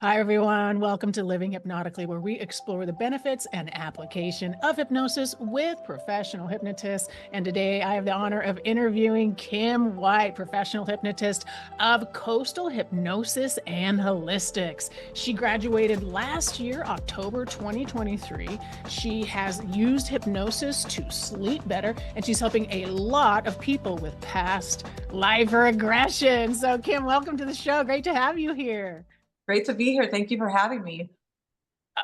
Hi, everyone. Welcome to Living Hypnotically, where we explore the benefits and application of hypnosis with professional hypnotists. And today I have the honor of interviewing Kim White, professional hypnotist of Coastal Hypnosis and Holistics. She graduated last year, October 2023. She has used hypnosis to sleep better, and she's helping a lot of people with past life regression. So, Kim, welcome to the show. Great to have you here. Great to be here. Thank you for having me.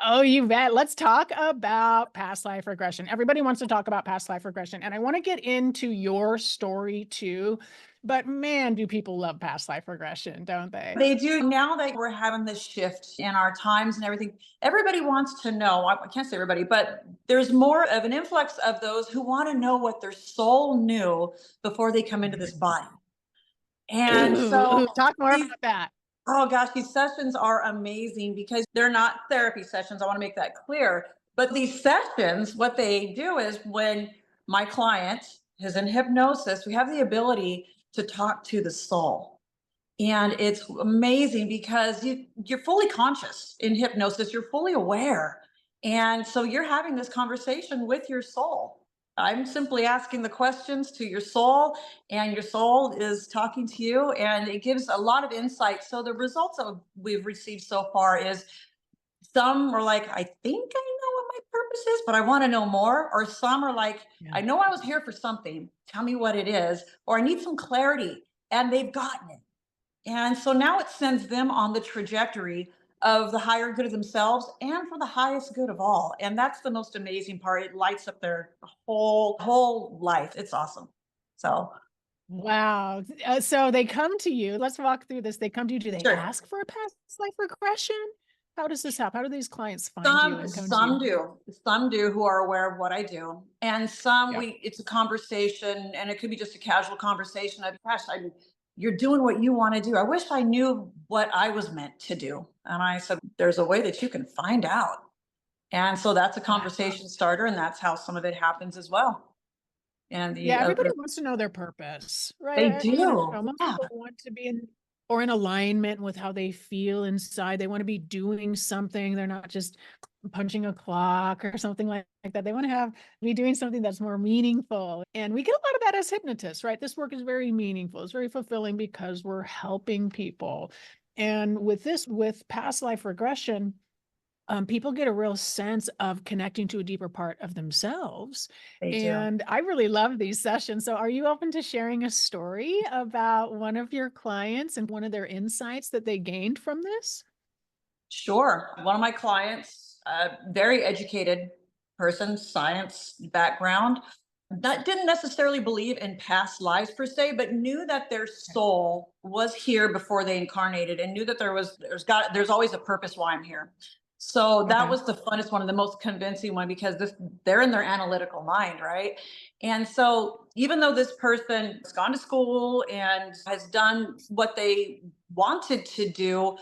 Oh, you bet. Let's talk about past life regression. Everybody wants to talk about past life regression, and I want to get into your story too. But man, do people love past life regression, don't they? They do. Now that we're having this shift in our times and everything, everybody wants to know. I can't say everybody, but there's more of an influx of those who want to know what their soul knew before they come into this body. And Ooh, so talk more these, about that. oh gosh, these sessions are amazing because they're not therapy sessions. I want to make that clear. But these sessions, what they do is when my client is in hypnosis, we have the ability to talk to the soul. And it's amazing because you're fully conscious in hypnosis, you're fully aware. And so you're having this conversation with your soul. I'm simply asking the questions to your soul, and your soul is talking to you, and it gives a lot of insight. So the results that we've received so far is some are like, I think I know what my purpose is, but I want to know more. Or some are like, Yeah. I know I was here for something. Tell me what it is. Or I need some clarity. And they've gotten it. And so now it sends them on the trajectory of the higher good of themselves and for the highest good of all. And that's the most amazing part. It lights up their whole life. It's awesome. So Wow. So they come to you. Let's walk through this. They come to you. Do they sure. ask for a past life regression? How does this happen? How do these clients find you Some and come to you? some do. Some do who are aware of what I do. And some Yeah. we it's a conversation, and it could be just a casual conversation of, gosh, you're doing what you want to do. I wish I knew what I was meant to do. And I said, there's a way that you can find out. And so that's a Wow. conversation starter, and that's how some of it happens as well. And Yeah, everybody wants to know their purpose, they right? I don't do. know. Most Yeah. people want to be in alignment with how they feel inside. They want to be doing something. They're not just punching a clock or something like that. They want to be doing something that's more meaningful. And we get a lot of that as hypnotists, right? This work is very meaningful. It's very fulfilling because we're helping people. And with past life regression, people get a real sense of connecting to a deeper part of themselves. They do. And I really love these sessions. So are you open to sharing a story about one of your clients and one of their insights that they gained from this? Sure. One of my clients, a very educated person, science background, that didn't necessarily believe in past lives per se, but knew that their soul was here before they incarnated, and knew that there's always a purpose why I'm here. So that Okay. was the funnest one and the most convincing one, because they're in their analytical mind, right? And so even though this person has gone to school and has done what they wanted to do,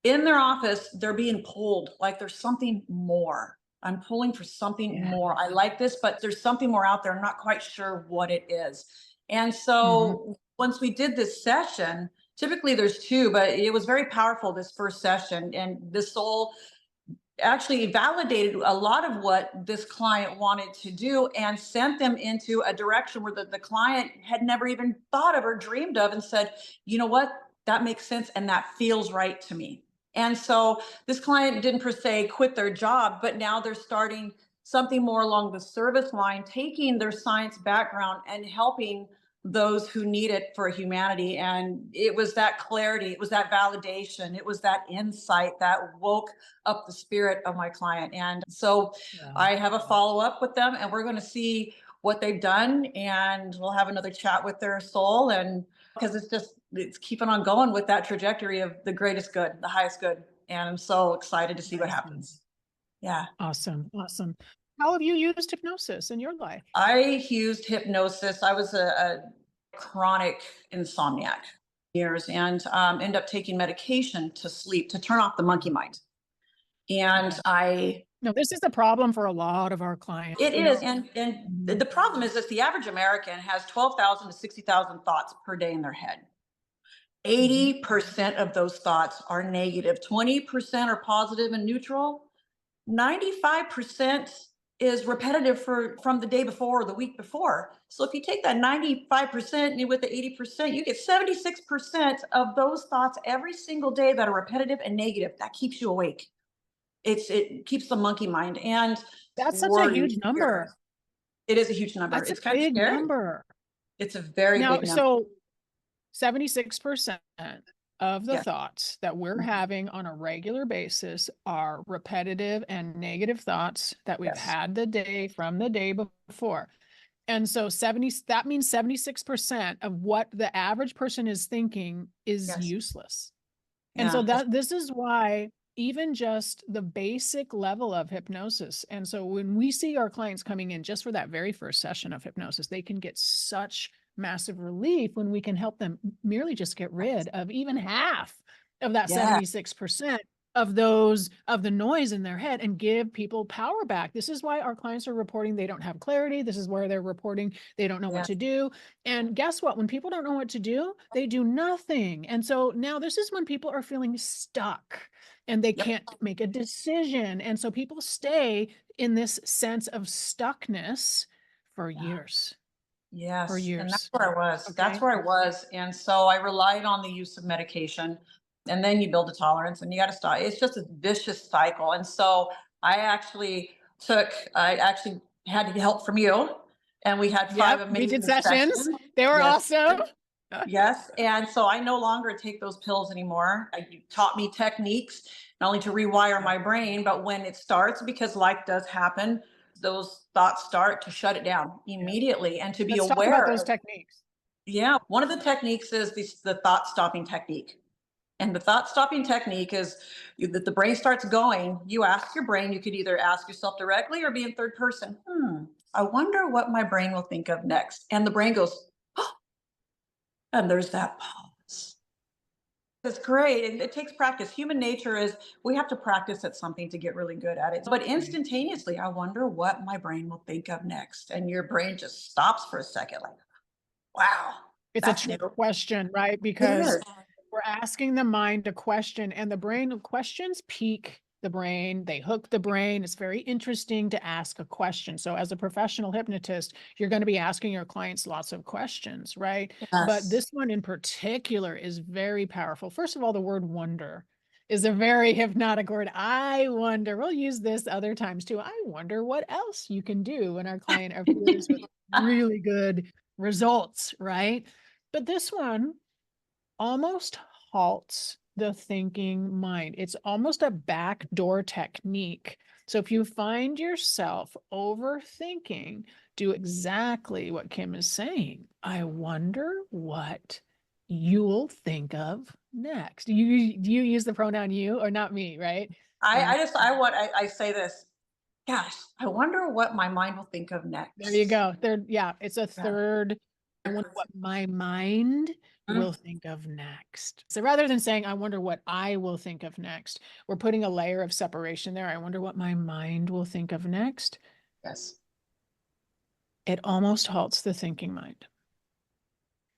in their office, they're being pulled like there's something more. I'm pulling for something Yeah. more. I like this, but there's something more out there. I'm not quite sure what it is. And Mhm. so once we did this session, typically there's two, but it was very powerful this first session. And the soul actually validated a lot of what this client wanted to do and sent them into a direction where the client had never even thought of or dreamed of, and said, you know what, that makes sense and that feels right to me. And so this client didn't per se quit their job, but now they're starting something more along the service line, taking their science background and helping those who need it for humanity. And it was that clarity, it was that validation, it was that insight that woke up the spirit of my client. And so Yeah. I have a follow up with them, and we're going to see what they've done, and we'll have another chat with their soul. And because it's keeping on going with that trajectory of the greatest good, the highest good. And I'm so excited to see what Amazing. happens. Yeah. Awesome. Awesome. How have you used hypnosis in your life? I used hypnosis. I was a chronic insomniac years, and ended up taking medication to sleep, to turn off the monkey mind. And Yeah. No, this is a problem for a lot of our clients. it You is. know, And Mhm. the problem is that the average American has 12,000 to 60,000 thoughts per day in their head. 80% of those thoughts are negative, 20% are positive and neutral, 95% is repetitive from the day before or the week before. So if you take that 95% and with the 80%, you get 76% of those thoughts every single day that are repetitive and negative. That keeps you awake. It keeps the monkey mind and That's such a worry. huge number. It is a huge number. That's a It's kind of big scary. number. It's a very Now, big number. so 76% of the Yes. thoughts that we're having on a regular basis are repetitive and negative thoughts that we've Yes. had from the day before. And so that means 76% of what the average person is thinking is Yes. useless. And so this is why even just the basic level of hypnosis. And so when we see our clients coming in just for that very first session of hypnosis, they can get such massive relief when we can help them merely just get rid of even half of that 76% of the noise in their head and give people power back. This is why our clients are reporting they don't have clarity. This is where they're reporting they don't know what to do. And guess what? When people don't know what to do, they do nothing. And so now this is when people are feeling stuck and they can't make a decision. And so people stay in this sense of stuckness for years. Yes. For years. And that's where I was. Okay. That's where I was. And so I relied on the use of medication. And then you build a tolerance and you got to stop. It's just a vicious cycle. And so I actually had help from you. And we had 5 amazing we did sessions. They were awesome. Yes. And so I no longer take those pills anymore. You taught me techniques, not only to rewire my brain, but when it starts, because life does happen, those thoughts start to shut it down immediately and to be Let's aware talk about those techniques. Yeah. One of the techniques is the thought stopping technique. And the thought stopping technique is that the brain starts going. You ask your brain, you could either ask yourself directly or be in third person. I wonder what my brain will think of next. And the brain goes, oh, and there's that pause. It's great. And it takes practice. Human nature is we have to practice at something to get really good at it. But instantaneously, I wonder what my brain will think of next. And your brain just stops for a second, like, wow. It's a trick question, right? Because we're asking the mind a question and the brain questions pique the brain. They hook the brain. It's very interesting to ask a question. So as a professional hypnotist, you're going to be asking your clients lots of questions, right? But this one in particular is very powerful. First of all, the word wonder is a very hypnotic word. I wonder, we'll use this other times too. I wonder what else you can do when our client appears with really good results, right? But this one almost halts the thinking mind. It's almost a backdoor technique. So if you find yourself overthinking, do exactly what Kim is saying. I wonder what you'll think of next. Do you use the pronoun you or not me, right? I say this. Gosh, I wonder what my mind will think of next. There you go. It's a third. I wonder what my mind will think of next. So rather than saying, I wonder what I will think of next, we're putting a layer of separation there. I wonder what my mind will think of next. Yes. It almost halts the thinking mind.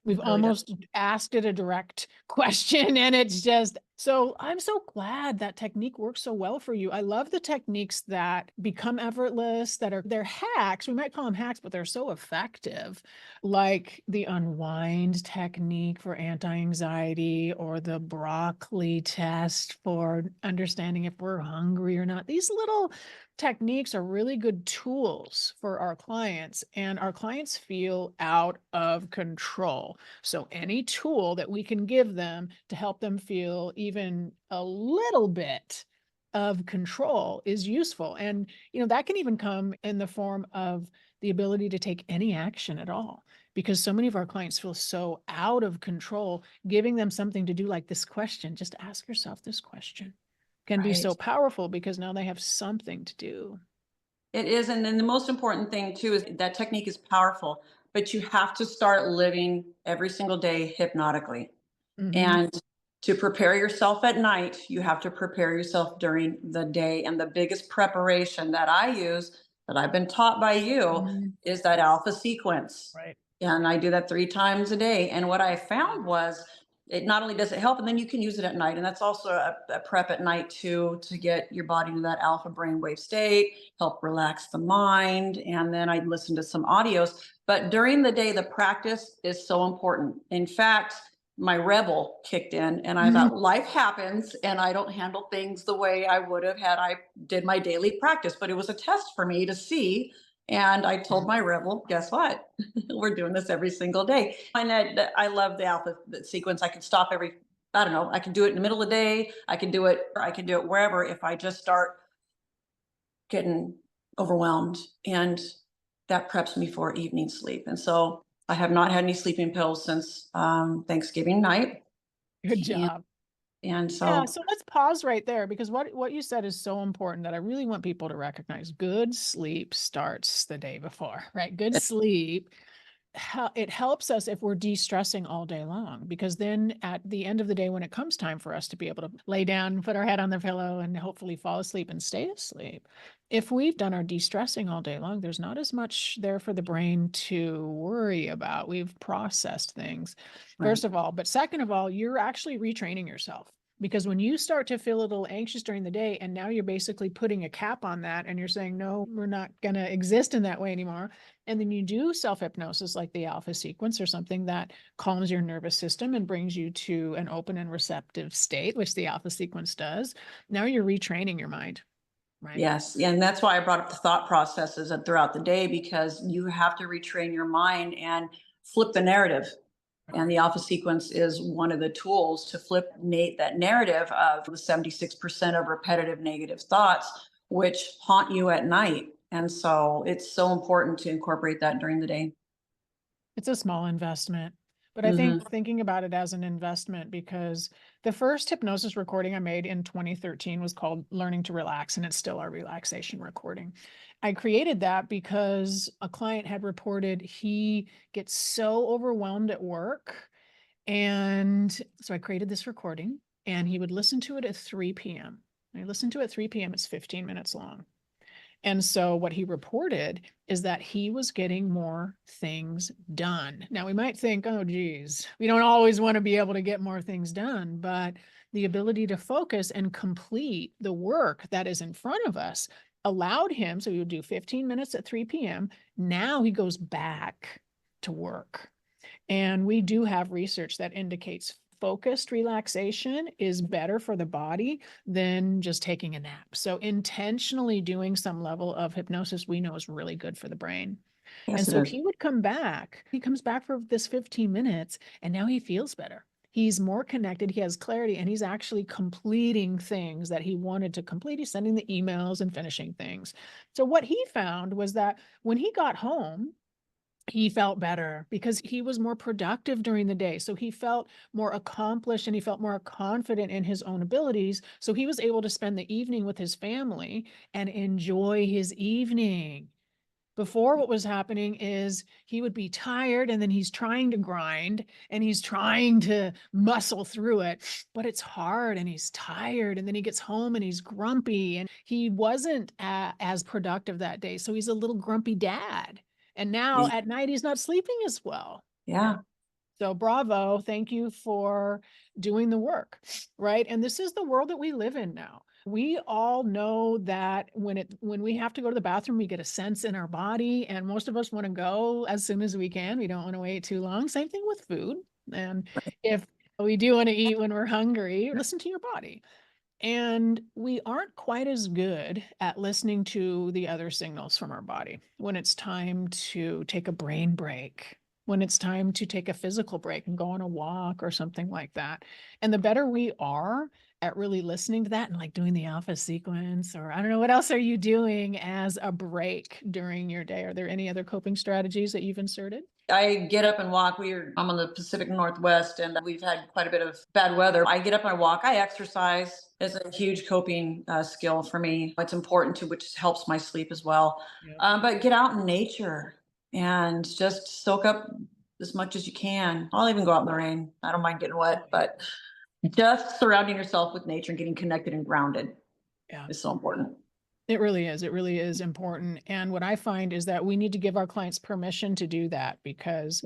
We've almost asked it a direct question and it's just, so I'm so glad that technique works so well for you. I love the techniques that become effortless, they're hacks. We might call them hacks, but they're so effective, like the unwind technique for anti-anxiety or the broccoli test for understanding if we're hungry or not. These little techniques are really good tools for our clients, and our clients feel out of control. So any tool that we can give them to help them feel even a little bit of control is useful. And, that can even come in the form of the ability to take any action at all, because so many of our clients feel so out of control. Giving them something to do, like this question, just ask yourself this question, can be so powerful because now they have something to do. It is. And then the most important thing too is that technique is powerful, but you have to start living every single day hypnotically. And to prepare yourself at night, you have to prepare yourself during the day. And the biggest preparation that I use, that I've been taught by you, is that alpha sequence. Right. And I do that 3 times a day. And what I found was it not only does it help, and then you can use it at night. And that's also a prep at night too, to get your body into that alpha brainwave state, help relax the mind. And then I listen to some audios. But during the day, the practice is so important. In fact, my rebel kicked in, and I thought life happens and I don't handle things the way I would have had I did my daily practice. But it was a test for me to see. And I told my rebel, guess what? We're doing this every single day. And I love the alpha sequence. I can stop every, I don't know, I can do it in the middle of the day. I can do it wherever if I just start getting overwhelmed. And that preps me for evening sleep. And so I have not had any sleeping pills since Thanksgiving night. Good job. And Yeah, so so let's pause right there, because what you said is so important that I really want people to recognize. Good sleep starts the day before, right? Good sleep, it helps us if we're de-stressing all day long, because then at the end of the day, when it comes time for us to be able to lay down, put our head on the pillow, and hopefully fall asleep and stay asleep, if we've done our de-stressing all day long, there's not as much there for the brain to worry about. We've processed things, first of all. But second of all, you're actually retraining yourself. Because when you start to feel a little anxious during the day, and now you're basically putting a cap on that, and you're saying, no, we're not going to exist in that way anymore. And then you do self-hypnosis like the alpha sequence, or something that calms your nervous system and brings you to an open and receptive state, which the alpha sequence does. Now you're retraining your mind, right? yes. And that's why I brought up the thought processes throughout the day, because you have to retrain your mind and flip the narrative. And the alpha sequence is one of the tools to flip that narrative of the 76% of repetitive negative thoughts, which haunt you at night. And so it's so important to incorporate that during the day. It's a small investment, but I think thinking about it as an investment, because the first hypnosis recording I made in 2013 was called Learning to Relax, and it's still our relaxation recording. I created that because a client had reported he gets so overwhelmed at work. And so I created this recording, and he would listen to it at 3 p.m. I listened to it at 3 p.m. It's 15 minutes long. And so what he reported is that he was getting more things done. Now we might think, oh, geez, we don't always want to be able to get more things done, but the ability to focus and complete the work that is in front of us allowed him. So he would do 15 minutes at 3 p.m. Now he goes back to work. And we do have research that indicates focused relaxation is better for the body than just taking a nap. So intentionally doing some level of hypnosis, we know, is really good for the brain. Yes, and it so is. he would come back. He comes back for this 15 minutes, and now he feels better. He's more connected, he has clarity, and he's actually completing things that he wanted to complete. He's sending the emails and finishing things. So what he found was that when he got home, he felt better because he was more productive during the day. So he felt more accomplished, and he felt more confident in his own abilities. So he was able to spend the evening with his family and enjoy his evening. Before, what was happening is he would be tired, and then he's trying to grind and he's trying to muscle through it, but it's hard and he's tired. And then he gets home and he's grumpy, and he wasn't as productive that day. So he's a little grumpy dad. And now at night, he's not sleeping as well. Yeah. So bravo. Thank you for doing the work, right? And this is the world that we live in now. We all know that when we have to go to the bathroom, we get a sense in our body, and most of us want to go as soon as we can. We don't want to wait too long. Same thing with food. And if we do want to eat when we're hungry, listen to your body. And we aren't quite as good at listening to the other signals from our body when it's time to take a brain break, when it's time to take a physical break and go on a walk or something like that. And the better we are at really listening to that, and like doing the alpha sequence, or I don't know, what else are you doing as a break during your day? Are there any other coping strategies that you've inserted? I get up and walk. I'm on the Pacific Northwest, and we've had quite a bit of bad weather. I get up and I walk. I exercise. Is a huge coping skill for me. It's important too, which helps my sleep as well. Yeah. But get out in nature and just soak up as much as you can. I'll even go out in the rain. I don't mind getting wet, but just surrounding yourself with nature and getting connected and grounded is so important. It really is. It really is important. And what I find is that we need to give our clients permission to do that, because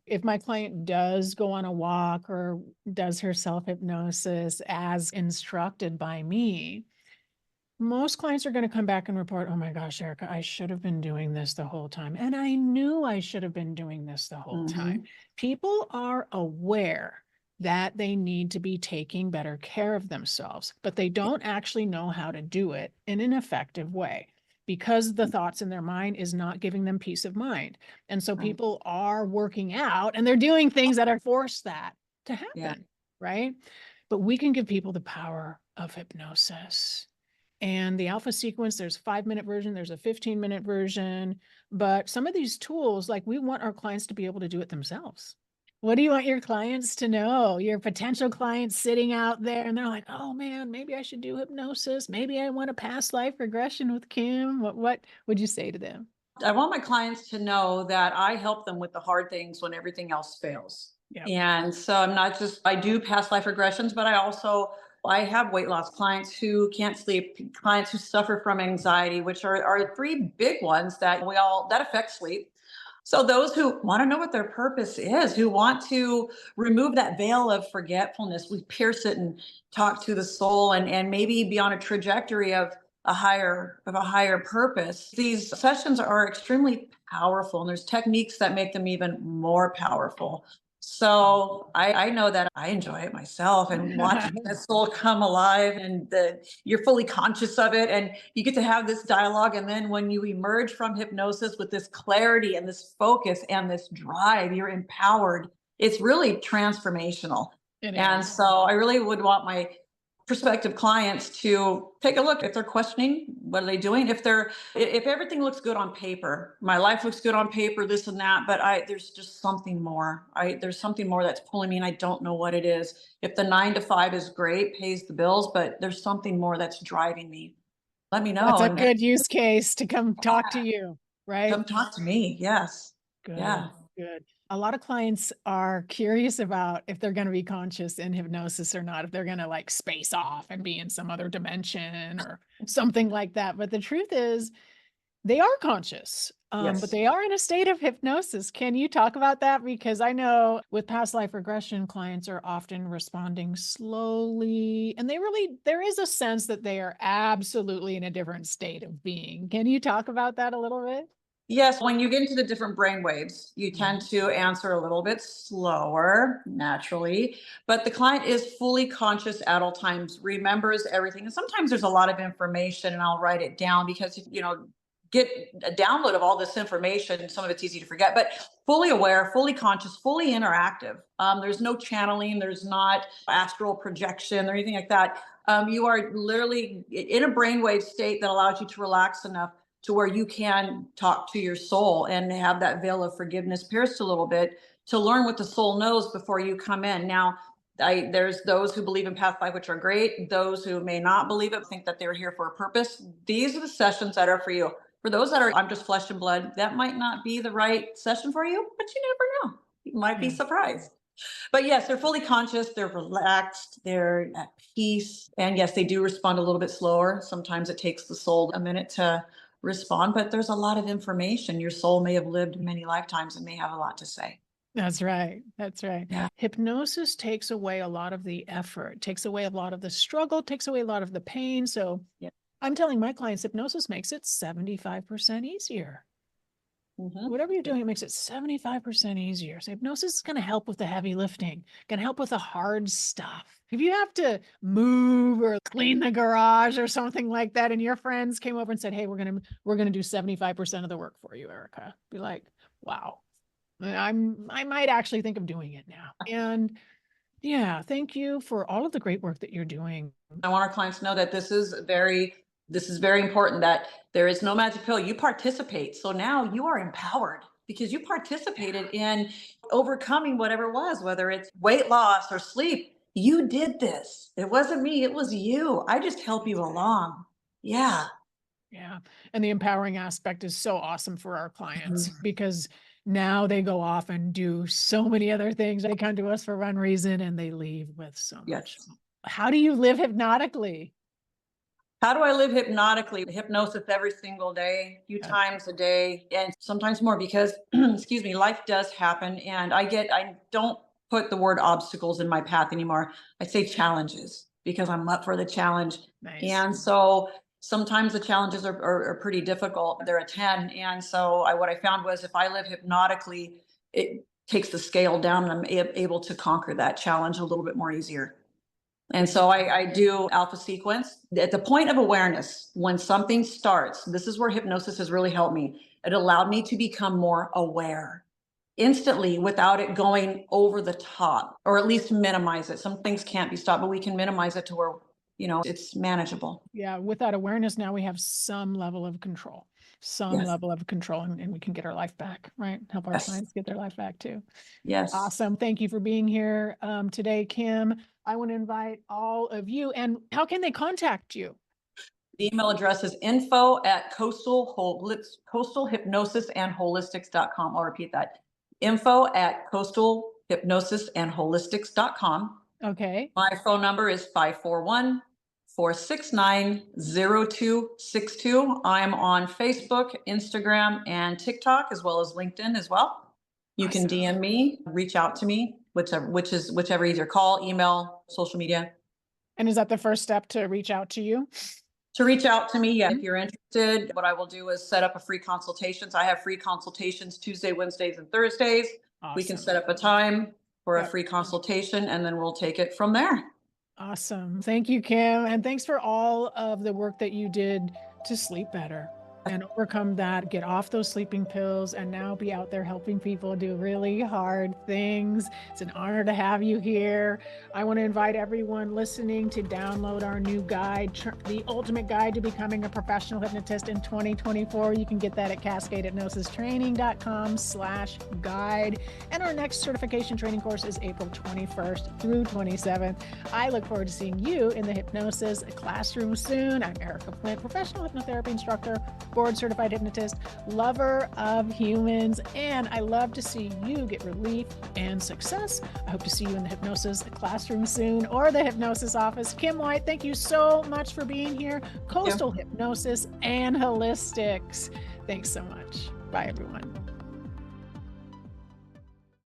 If my client does go on a walk or does her self-hypnosis as instructed by me, most clients are going to come back and report, oh my gosh, Erika, I should have been doing this the whole time. And I knew I should have been doing this the whole time. People are aware that they need to be taking better care of themselves, but they don't actually know how to do it in an effective way because the thoughts in their mind is not giving them peace of mind. And so Right. people are working out and they're doing things that are forced that to happen, Yeah. right? But we can give people the power of hypnosis. And the alpha sequence, there's a 5-minute version, there's a 15-minute version, but some of these tools, like we want our clients to be able to do it themselves. What do you want your clients to know? Your potential clients sitting out there and they're like, oh man, maybe I should do hypnosis. Maybe I want a past life regression with Kim. What would you say to them? I want my clients to know that I help them with the hard things when everything else fails. Yep. And so I'm not just, I do past life regressions, but I have weight loss clients who can't sleep, clients who suffer from anxiety, which are three big ones that that affect sleep. So those who want to know what their purpose is, who want to remove that veil of forgetfulness, we pierce it and talk to the soul and maybe be on a trajectory of a higher purpose. These sessions are extremely powerful and there's techniques that make them even more powerful. So I know that I enjoy it myself and watching that soul come alive and you're fully conscious of it and you get to have this dialogue. And then when you emerge from hypnosis with this clarity and this focus and this drive, you're empowered. It's really transformational. And so I really would want my prospective clients to take a look if they're questioning what are they doing, if everything looks good on paper, my life looks good on paper, this and that, but there's just something more. There's something more that's pulling me and I don't know what it is. If the 9 to 5 is great, pays the bills, but there's something more that's driving me, let me know. That's a and good use case to come talk to you, right? come talk to me. Yes. Good. Yeah. Good. A lot of clients are curious about if they're going to be conscious in hypnosis or not, if they're going to like space off and be in some other dimension or something like that. But the truth is, they are conscious, but Yes. they are in a state of hypnosis. Can you talk about that? Because I know with past life regression, clients are often responding slowly, and there is a sense that they are absolutely in a different state of being. Can you talk about that a little bit? Yes, when you get into the different brain waves, you tend to answer a little bit slower naturally, but the client is fully conscious at all times, remembers everything. And sometimes there's a lot of information and I'll write it down because, get a download of all this information. Some of it's easy to forget, but fully aware, fully conscious, fully interactive. There's no channeling, there's not astral projection or anything like that. You are literally in a brainwave state that allows you to relax enough to where you can talk to your soul and have that veil of forgiveness pierced a little bit to learn what the soul knows before you come in. Now, there's those who believe in past life, which are great. Those who may not believe it, think that they're here for a purpose. These are the sessions that are for you. For those that are, I'm just flesh and blood, that might not be the right session for you, but you never know. You might be surprised. But yes, they're fully conscious, they're relaxed, they're at peace. And yes, they do respond a little bit slower. Sometimes it takes the soul a minute to respond, but there's a lot of information. Your soul may have lived many lifetimes and may have a lot to say. That's right. That's right. Yeah. Hypnosis takes away a lot of the effort, takes away a lot of the struggle, takes away a lot of the pain. So Yeah. I'm telling my clients, hypnosis makes it 75% easier. Whatever you're doing, it makes it 75% easier. So hypnosis is going to help with the heavy lifting, going to help with the hard stuff. If you have to move or clean the garage or something like that, and your friends came over and said, hey, we're going to do 75% of the work for you, Erika. Be like, wow, I might actually think of doing it now. And yeah, thank you for all of the great work that you're doing. I want our clients to know that this is very important, that there is no magic pill. You participate. So now you are empowered because you participated in overcoming whatever it was, whether it's weight loss or sleep. You did this. It wasn't me. It was you. I just help you along. Yeah. Yeah. And the empowering aspect is so awesome for our clients because now they go off and do so many other things. They come to us for one reason and they leave with so much. Yes. How do you live hypnotically? How do I live hypnotically? Hypnosis every single day, a few Yeah. times a day, and sometimes more because, excuse me, life does happen. And I don't put the word obstacles in my path anymore. I say challenges because I'm up for the challenge. Nice. And so sometimes the challenges are pretty difficult. They're a 10. And so what I found was if I live hypnotically, it takes the scale down and I'm able to conquer that challenge a little bit more easier. And so I do alpha sequence at the point of awareness. When something starts, this is where hypnosis has really helped me. It allowed me to become more aware instantly without it going over the top, or at least minimize it. Some things can't be stopped, but we can minimize it to where, it's manageable. Yeah. With that awareness, now we have some level of control, Yes. and we can get our life back, right? Help our Yes. clients get their life back too. Yes. Awesome. Thank you for being here today, Kim. I want to invite all of you. And how can they contact you? The email address is info@coastal hypnosis and holistics.com. I'll repeat that. info@coastalhypnosisandholistics.com. Okay. My phone number is 541-469-0262. I'm on Facebook, Instagram, and TikTok, as well as LinkedIn as well. You can Awesome. DM me, reach out to me, whichever either call, email, social media. And is that the first step to reach out to you? To reach out to me, yeah, if you're interested, what I will do is set up a free consultations. I have free consultations Tuesday, Wednesdays, and Thursdays. We can Awesome. set up a time for a Yep. free consultation, and then we'll take it from there. Awesome. Thank you, Kim. And thanks for all of the work that you did to sleep better and overcome that, get off those sleeping pills, and now be out there helping people do really hard things. It's an honor to have you here. I want to invite everyone listening to download our new guide, The Ultimate Guide to Becoming a Professional Hypnotist in 2024. You can get that at cascadehypnosistraining.com/guide. And our next certification training course is April 21st through 27th. I look forward to seeing you in the hypnosis classroom soon. I'm Erika Flint, professional hypnotherapy instructor, board certified hypnotist, lover of humans, and I love to see you get relief and success. I hope to see you in the hypnosis classroom soon or the hypnosis office. Kim White, thank you so much for being here. Coastal Hypnosis and Holistics. Thanks so much. Bye, everyone.